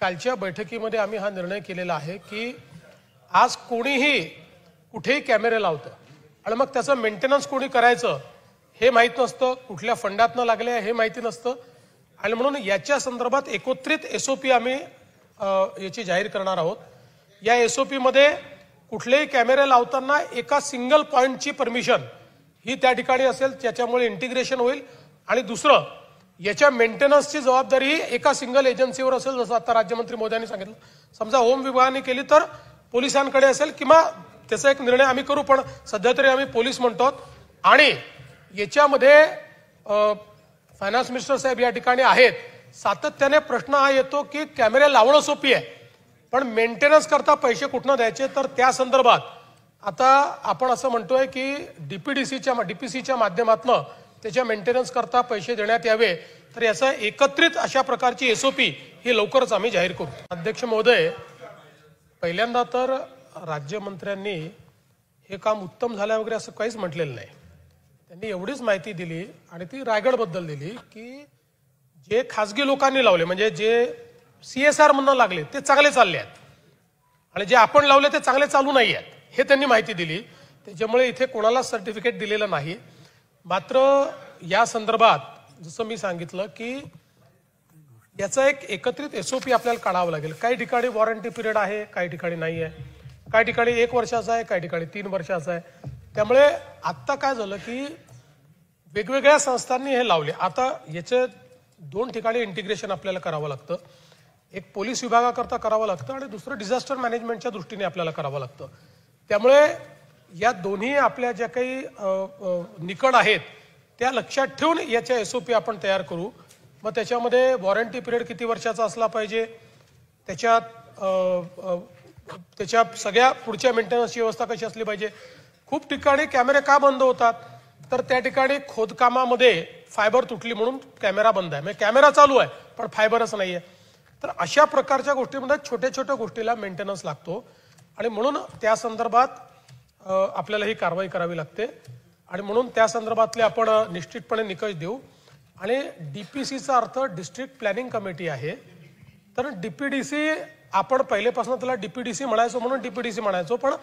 कालच्या बैठकीमध्ये आम्ही हा निर्णय केलेला आहे की आज कोणीही कुठेही कॅमेरे लावतं आणि मग त्याचं मेंटेनन्स कोणी करायचं हे माहित नसतं, कुठल्या फंडातनं लागले हे माहिती नसतं आणि म्हणून याच्या संदर्भात एकत्रित एसओपी आम्ही याची जाहीर करणार आहोत। या एसओपी मध्ये कुठलेही कॅमेरे लावताना एका सिंगल पॉइंटची परमिशन ही त्या ठिकाणी असेल, त्याच्यामुळे इंटिग्रेशन होईल आणि दुसरं याच्या मेंटेनन्सची जबाबदारी एका सिंगल एजन्सीवर असेल, जसं आता राज्यमंत्री मोदयांनी सांगितलं। समजा होम विभागाने केली तर पोलिसांकडे असेल किंवा त्याचा एक निर्णय आम्ही करू, पण सध्या तरी आम्ही पोलीस म्हणतो। आणि याच्यामध्ये फायनान्स मिनिस्टर साहेब या ठिकाणी आहेत, सातत्याने प्रश्न हा येतो की कॅमेरे लावणं सोपी आहे पण मेंटेनन्स करता पैसे कुठनं द्यायचे, तर त्या संदर्भात आता आपण असं म्हणतोय की डीपीसीच्या माध्यमातून त्याच्या मेंटेनन्स करता पैसे देण्यात यावे, तर याचा एकत्रित अशा प्रकारची एसओपी ही लवकरच आम्ही जाहीर करू। अध्यक्ष महोदय, पहिल्यांदा तर राज्यमंत्र्यांनी हे काम उत्तम झालं वगैरे असं काहीच म्हटलेलं नाही। त्यांनी एवढीच माहिती दिली आणि ती रायगड बद्दल दिली की जे खासगी लोकांनी लावले म्हणजे जे सीएसआर म्हणून लागले ते चांगले चालले आहेत आणि जे आपण लावले ते चांगले चालू नाही आहेत, हे त्यांनी माहिती दिली। त्याच्यामुळे इथे कोणाला सर्टिफिकेट दिलेलं नाही। मात्र या संदर्भात जसं मी सांगितलं की याचा एक एकत्रित एसओपी आपल्याला काढावं लागेल। काही ठिकाणी वॉरंटी पिरियड आहे, काही ठिकाणी नाही आहे, काही ठिकाणी 1 वर्षाचा आहे, काही ठिकाणी 3 वर्षाचा आहे। त्यामुळे आता काय झालं की वेगवेगळ्या संस्थांनी हे लावले। आता याचे 2 ठिकाणी इंटिग्रेशन आपल्याला करावं लागतं, एक पोलीस विभागाकरता करावं लागतं आणि दुसरं डिझास्टर मॅनेजमेंटच्या दृष्टीने आपल्याला करावं लागतं। त्यामुळे या दोन्ही आपल्या ज्या काही निकड आहेत त्या लक्षात ठेवून याच्या एसओपी आपण तयार करू। मग त्याच्यामध्ये वॉरंटी पिरियड किती वर्षाचा असला पाहिजे, त्याच्या सगळ्या पुढच्या मेंटेनन्सची व्यवस्था कशी असली पाहिजे। खूप ठिकाणी कॅमेरे का बंद होतात, तर त्या ठिकाणी खोदकामामध्ये फायबर तुटली म्हणून कॅमेरा बंद आहे, म्हणजे कॅमेरा चालू आहे पण फायबरच नाहीये। तर अशा प्रकारच्या गोष्टींमध्ये छोट्या छोट्या गोष्टीला मेंटेनन्स लागतो आणि म्हणून त्या संदर्भात आपल्याला ही कारवाई करावी लागते आणि म्हणून त्या संदर्भातले आपण निश्चितपणे निकष देऊ। आणि डीपीसीचा अर्थ डिस्ट्रिक्ट प्लॅनिंग कमिटी आहे, तर डीपीडीसी आपण पहिलेपासून त्याला डीपीडीसी म्हणायचो म्हणून डीपीडीसी म्हणायचो, पण